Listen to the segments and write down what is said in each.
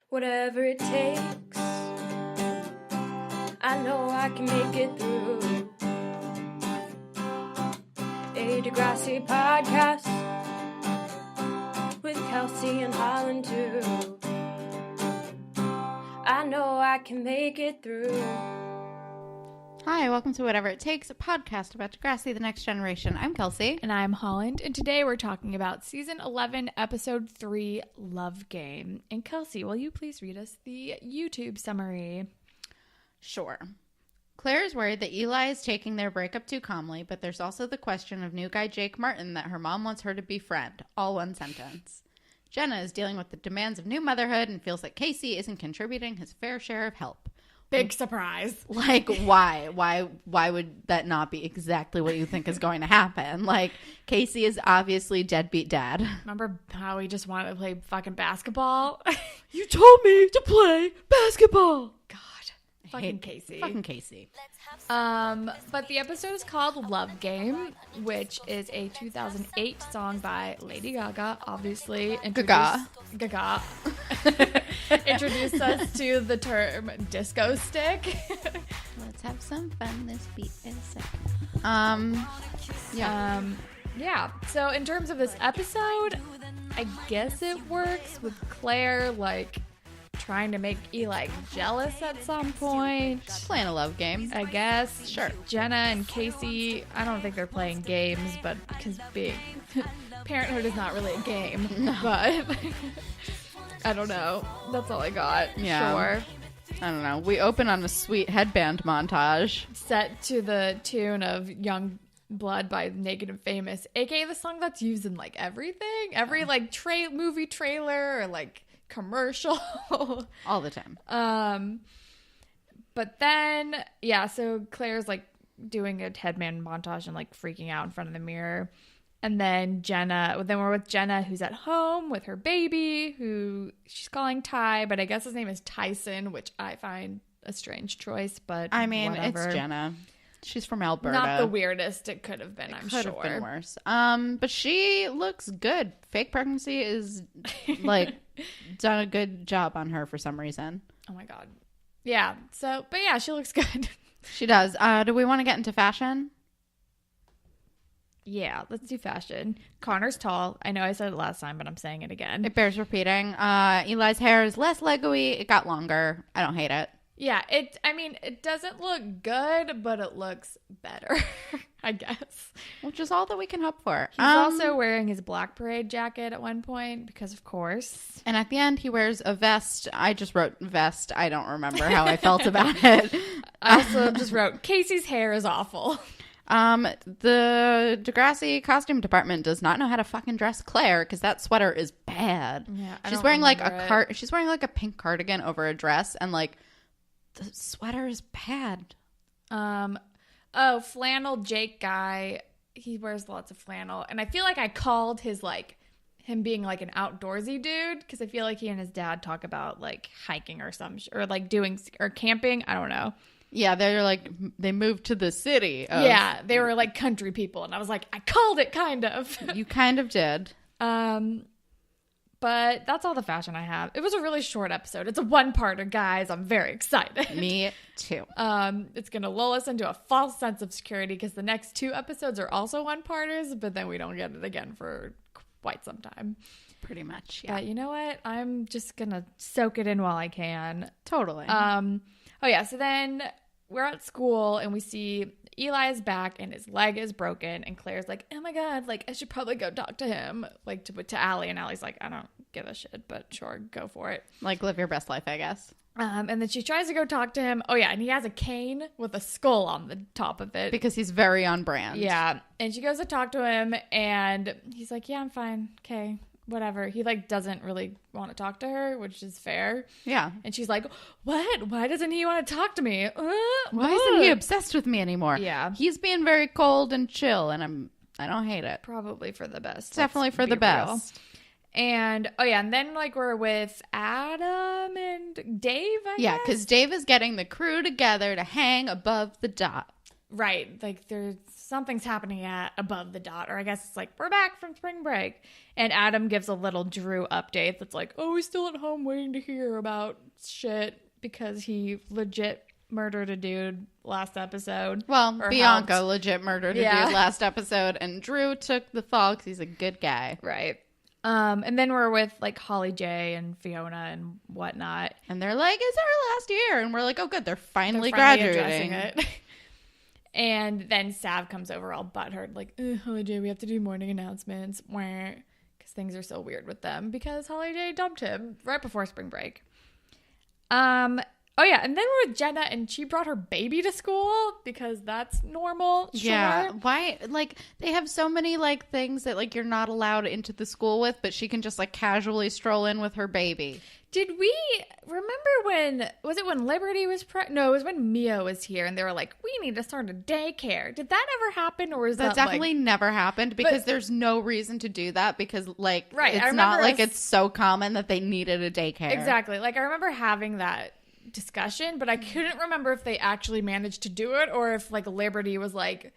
Whatever it takes, I know I can make it through. A Degrassi podcast with Kelsey and Holland too. I know I can make it through. Hi, welcome to Whatever It Takes, a podcast about Degrassi, the Next Generation. I'm Kelsey. And I'm Holland, and today we're talking about Season 11, Episode 3, LoveGame. And Kelsey, will you please read us the YouTube summary? Sure. Claire is worried that Eli is taking their breakup too calmly, but there's also the question of new guy Jake Martin that her mom wants her to befriend. All one sentence. Jenna is dealing with the demands of new motherhood and feels like Casey isn't contributing his fair share of help. Big surprise. Like, why? Why would that not be exactly what you think is going to happen? Like, Casey is obviously deadbeat dad. Remember how he just wanted to play fucking basketball? You told me to play basketball. God. Fucking Casey. Fucking Casey. But the episode is called Love Game, which is a 2008 song by Lady Gaga, obviously. Gaga. Introduced us to the term disco stick. Let's have some fun. This beat is sick. Yeah. So in terms of this episode, I guess it works with Claire, like, trying to make Eli jealous at some point. Playing a love game, I guess. Sure. Jenna and Casey, I don't think they're playing games, but because parenthood is not really a game. No. But I don't know. That's all I got. Yeah. Sure. I don't know. We open on a sweet headband montage. Set to the tune of Young Blood by Naked and Famous, aka the song that's used in like everything. Every like movie trailer or like commercial. All the time. But then, yeah, so Claire's like doing a headband montage and like freaking out in front of the mirror. And then we're with Jenna, who's at home with her baby, who she's calling Ty, but I guess his name is Tyson, which I find a strange choice, but I mean, whatever. It's Jenna. She's from Alberta. Not the weirdest it could have been, I'm sure. Could have been worse. But she looks good. Fake pregnancy is like done a good job on her for some reason. Oh my God. Yeah. So, but yeah, she looks good. She does. Do we want to get into fashion? Yeah, let's do fashion. Connor's tall. I know I said it last time, but I'm saying it again. It bears repeating. Eli's hair is less Lego-y. It got longer. I don't hate it. Yeah, it doesn't look good, but it looks better, I guess. Which is all that we can hope for. He's also wearing his Black Parade jacket at one point, because of course. And at the end, he wears a vest. I just wrote vest. I don't remember how I felt about it. I also just wrote, Casey's hair is awful. The Degrassi costume department does not know how to fucking dress Claire, because that sweater is bad. Yeah, she's wearing like she's wearing like a pink cardigan over a dress, and like the sweater is bad. Flannel Jake guy, he wears lots of flannel, and I feel like I called his like him being like an outdoorsy dude, because I feel like he and his dad talk about like hiking or or like doing or camping. I don't know. Yeah, they're like, they moved to the city. Yeah, they were like country people. And I was like, I called it, kind of. You kind of did. But that's all the fashion I have. It was a really short episode. It's a one-parter, guys. I'm very excited. Me too. It's going to lull us into a false sense of security, because the next 2 episodes are also one-parters, but then we don't get it again for quite some time. Pretty much, yeah. But you know what? I'm just going to soak it in while I can. Totally. Oh, yeah. So then we're at school and we see Eli is back and his leg is broken. And Claire's like, oh, my God, like, I should probably go talk to him, like, to Allie. And Allie's like, I don't give a shit, but sure, go for it. Like, live your best life, I guess. And then she tries to go talk to him. Oh, yeah. And he has a cane with a skull on the top of it. Because he's very on brand. Yeah. And she goes to talk to him and he's like, yeah, I'm fine. Okay. Whatever. He like doesn't really want to talk to her, which is fair. Yeah. And she's like, what? Why doesn't he want to talk to me? Why isn't he obsessed with me anymore? Yeah. He's being very cold and chill, and I don't hate it. Probably for the best. Definitely for the best. And oh yeah, and then like we're with Adam and Dave, I guess? Yeah, because Dave is getting the crew together to hang above the dock. Right. Like there's something's happening at above the dot. Or I guess it's like, we're back from spring break. And Adam gives a little Drew update that's like, oh, he's still at home waiting to hear about shit because he legit murdered a dude last episode. Well, Or Bianca helped. legit murdered a Yeah. dude last episode, and Drew took the fall because he's a good guy. Right. And then we're with like Holly J and Fiona and whatnot. And they're like, it's our last year. And we're like, oh, good. They're finally They're finally graduating. addressing it. And then Sav comes over all butthurt, like, Holly J, we have to do morning announcements. Because things are so weird with them because Holly J dumped him right before spring break. Oh, yeah. And then we're with Jenna, and she brought her baby to school because that's normal. Sure. Yeah. Why? Like, they have so many, like, things that, like, you're not allowed into the school with, but she can just, like, casually stroll in with her baby. Did we remember was it when Liberty was No, it was when Mia was here, and they were like, we need to start a daycare. Did that ever happen, or is That that definitely like... never happened because there's no reason to do that because, like, Right, I it's remember not like us- it's so common that they needed a daycare. Exactly. Like, I remember having that discussion, but I couldn't remember if they actually managed to do it or if, like, Liberty was like...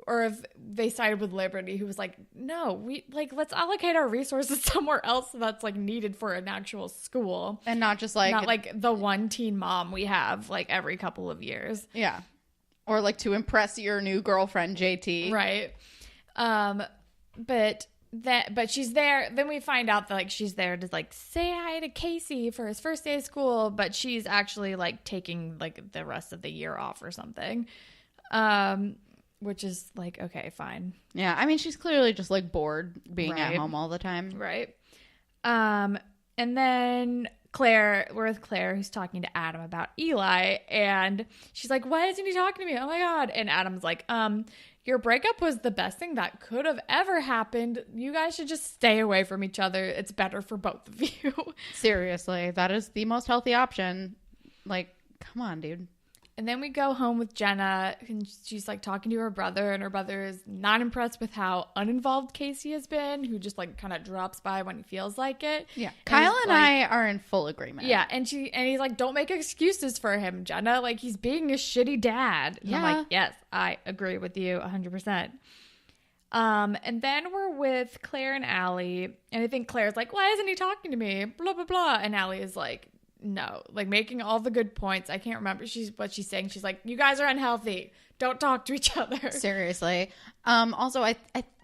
Or if they sided with Liberty, who was like, no, let's allocate our resources somewhere else that's, like, needed for an actual school. And not just, like... Not, like, the one teen mom we have, like, every couple of years. Yeah. Or, like, to impress your new girlfriend, JT. Right. But she's there. Then we find out that, like, she's there to, like, say hi to Casey for his first day of school, but she's actually, like, taking, like, the rest of the year off or something. Which is like, okay, fine. Yeah, I mean, she's clearly just, like, bored being at Right. home all the time. Right. And then we're with Claire, who's talking to Adam about Eli, and she's like, why isn't he talking to me? Oh my God. And Adam's like, your breakup was the best thing that could have ever happened. You guys should just stay away from each other. It's better for both of you. Seriously, that is the most healthy option. Like, come on, dude. And then we go home with Jenna, and she's, like, talking to her brother, and her brother is not impressed with how uninvolved Casey has been, who just, like, kind of drops by when he feels like it. Yeah. Kyle and like, I are in full agreement. Yeah, and he's like, don't make excuses for him, Jenna. Like, he's being a shitty dad. And I'm like, yes, I agree with you 100%. And then we're with Claire and Allie, and I think Claire's like, why isn't he talking to me? Blah, blah, blah. And Allie is like, no, like, making all the good points. I can't remember what she's saying. She's like, you guys are unhealthy. Don't talk to each other. Seriously. Also, I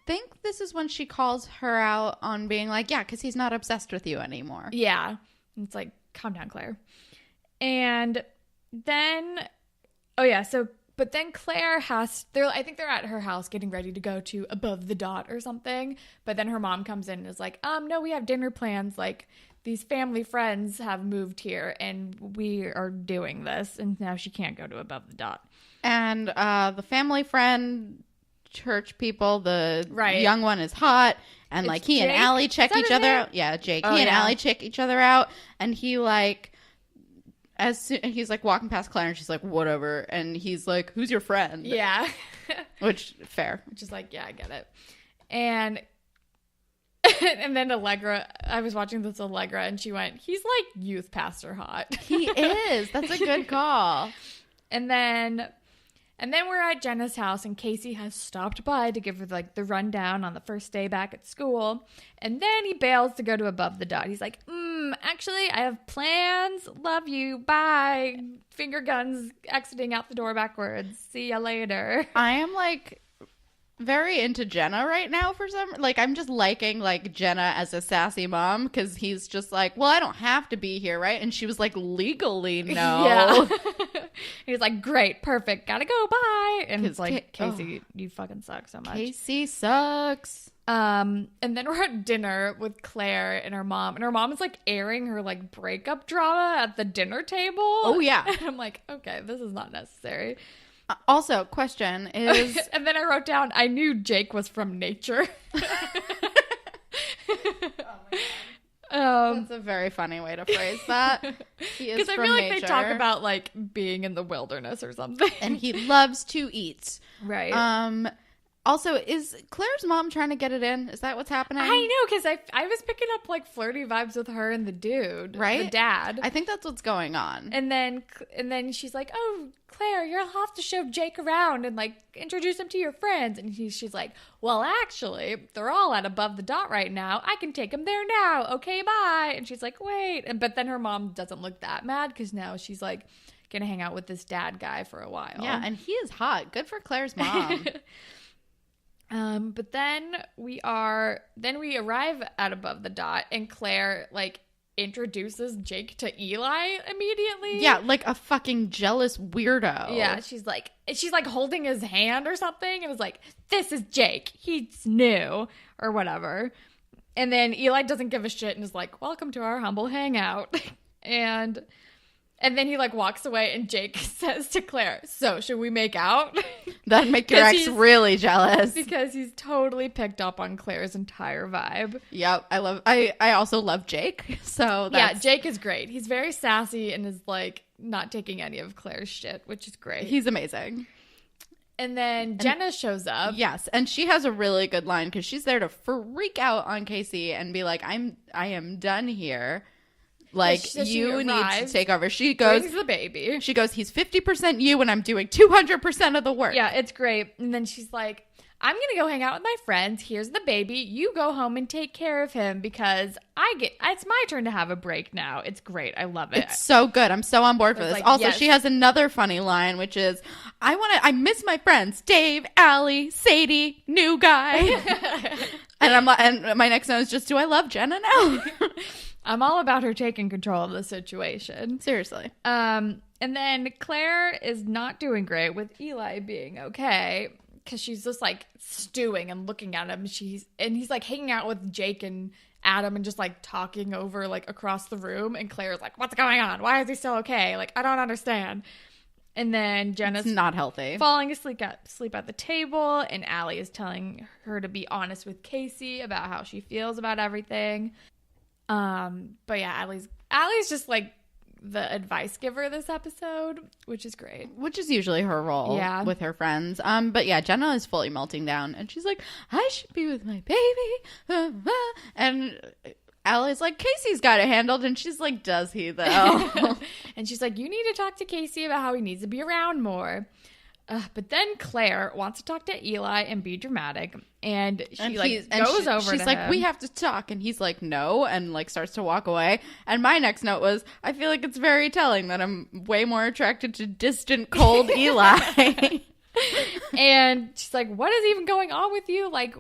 think this is when she calls her out on being like, yeah, because he's not obsessed with you anymore. Yeah. It's like, calm down, Claire. And then, oh yeah, but then Claire I think they're at her house getting ready to go to Above the Dot or something. But then her mom comes in and is like, no, we have dinner plans. Like, these family friends have moved here and we are doing this. And now she can't go to Above the Dot. And the family friend church people, the Right. young one is hot. And, It's like, he and Jake? Allie check Is that each his other name? out. Yeah, Jake. Oh, He and yeah. Allie check each other out. And he, like... he's, like, walking past Claire, and she's like, whatever. And he's like, who's your friend? Yeah. Which, fair. Which is like, yeah, I get it. And and then Allegra, I was watching this Allegra, and she went, he's like youth pastor hot. He is. That's a good call. And then we're at Jenna's house, and Casey has stopped by to give her, like, the rundown on the first day back at school. And then he bails to go to Above the Dot. He's like, actually, I have plans. Love you. Bye. Finger guns exiting out the door backwards. See ya later. I am, like, very into Jenna right now for some... Like, I'm just liking, like, Jenna as a sassy mom because he's just like, well, I don't have to be here, right? And she was like, legally, no. Yeah. He's like, great, perfect, gotta go, bye. And it's like, Ca- Casey, you fucking suck so much. Casey sucks. And then we're at dinner with Claire and her mom. And her mom is, like, airing her, like, breakup drama at the dinner table. Oh, yeah. And I'm like, okay, this is not necessary. Also, question is... And then I wrote down, I knew Jake was from nature. That's a very funny way to phrase that. He is Because I from feel like nature, they talk about, like, being in the wilderness or something. and he loves to eat. Right. Also, is Claire's mom trying to get it in? Is that what's happening? I know, because I was picking up like flirty vibes with her and the dude, Right? The dad. I think that's what's going on. And then she's like, "Oh, Claire, you'll have to show Jake around and like introduce him to your friends." And she's like, "Well, actually, they're all at Above the Dot right now. I can take them there now. Okay, bye." And she's like, "Wait." But then her mom doesn't look that mad because now she's like gonna hang out with this dad guy for a while. Yeah, and he is hot. Good for Claire's mom. But then we arrive at Above the Dot, and Claire like introduces Jake to Eli immediately. Yeah, like a fucking jealous weirdo. Yeah, she's like holding his hand or something, and was like, "This is Jake. He's new," or whatever. And then Eli doesn't give a shit and is like, "Welcome to our humble hangout," and then he like walks away, and Jake says to Claire, "So should we make out?" That'd make your ex really jealous. Because he's totally picked up on Claire's entire vibe. Yep, I also love Jake. So yeah, Jake is great. He's very sassy and is like not taking any of Claire's shit, which is great. He's amazing. And then Jenna shows up. Yes, and she has a really good line because she's there to freak out on Casey and be like, I am done here. Like, you need to take over. She goes, brings the baby. She goes, he's 50% you and I'm doing 200% of the work. Yeah, it's great. And then she's like, "I'm going to go hang out with my friends. Here's the baby. You go home and take care of him because it's my turn to have a break now." It's great. I love it. It's so good. I'm so on board for this. Like, also, yes. She has another funny line, which is, I miss my friends, Dave, Allie, Sadie, new guy. and my next note is just, do I love Jenna now? I'm all about her taking control of the situation. Seriously. And then Claire is not doing great with Eli being okay because she's just like stewing and looking at him. He's like hanging out with Jake and Adam and just like talking over like across the room. And Claire's like, "What's going on? Why is he still okay? Like, I don't understand." And then Jenna's it's not healthy, falling asleep at the table, and Allie is telling her to be honest with Casey about how she feels about everything. But yeah, Allie's just like the advice giver this episode, which is great. Which is usually her role with her friends. But yeah, Jenna is fully melting down and she's like, "I should be with my baby." And Allie's like, "Casey's got it handled." And she's like, "Does he though?" And she's like, "You need to talk to Casey about how he needs to be around more." But then Claire wants to talk to Eli and be dramatic, and she goes over. She's to like, him. "We have to talk," and he's like, "No," and like starts to walk away. And my next note was, I feel like it's very telling that I'm way more attracted to distant, cold Eli. And she's like, "What is even going on with you? Like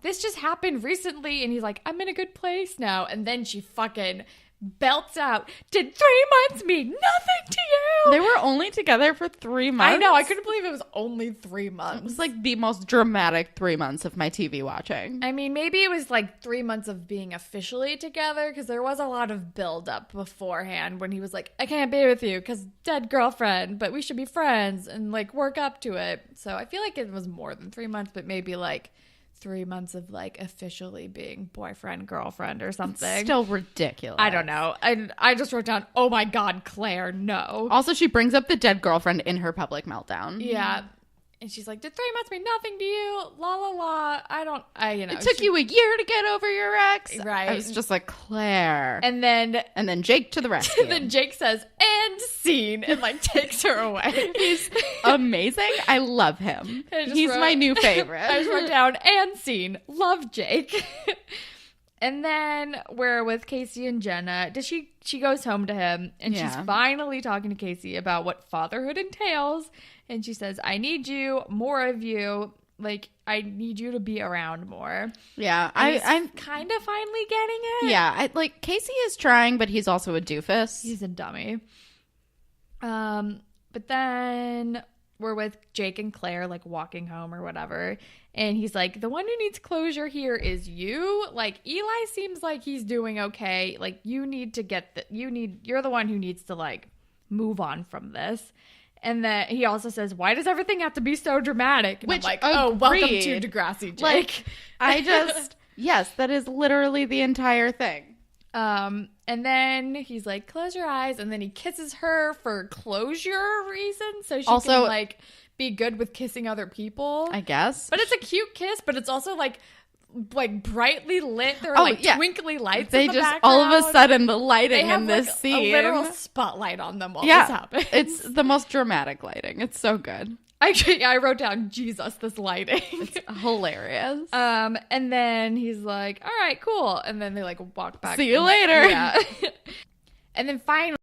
this just happened recently." And he's like, "I'm in a good place now." And then she fucking belts out, "Did 3 months mean nothing to you?" They were only together for 3 months. I know. I couldn't believe it was only 3 months. It was like the most dramatic 3 months of my TV watching. I mean, maybe it was like 3 months of being officially together because there was a lot of build up beforehand when he was like, "I can't be with you because dead girlfriend, but we should be friends," and like work up to it. So I feel like it was more than 3 months, but maybe like 3 months of like officially being boyfriend, girlfriend or something. It's still ridiculous. I don't know. I just wrote down, "Oh my God, Claire, no." Also, she brings up the dead girlfriend in her public meltdown. Yeah. And she's like, "Did 3 months mean nothing to you? La la la." It took you a year to get over your ex. Right. I was just like, Claire. And then Jake to the rescue. then Jake says, "And scene," and like takes her away. He's amazing. I love him. He's my new favorite. I just wrote down, "And scene." Love Jake. And then we're with Casey and Jenna. She goes home to him, and she's finally talking to Casey about what fatherhood entails. And she says, "I need you, more of you. Like, I need you to be around more." Yeah, I'm kind of finally getting it. Yeah, Casey is trying, but he's also a doofus. He's a dummy. But then we're with Jake and Claire, like walking home or whatever. And he's like, "The one who needs closure here is you. Like, Eli seems like he's doing okay. Like, you need to you're the one who needs to like move on from this." And then he also says, "Why does everything have to be so dramatic?" And Which, I'm like, "Oh, welcome to Degrassi, Jake." Like, yes, that is literally the entire thing. And And then he's like, close your eyes. And then he kisses her for closure reasons. So she Also, can like be good with kissing other people. I guess. But it's a cute kiss, but it's also like brightly lit. There are twinkly lights They in the just background. all of a sudden the lighting they have in this like scene. a literal spotlight on them while this happens. It's the most dramatic lighting. It's so good. I wrote down, Jesus, this lighting. It's hilarious. And then he's like, all right, cool. And then they like walk back. See you later. Yeah. And then finally,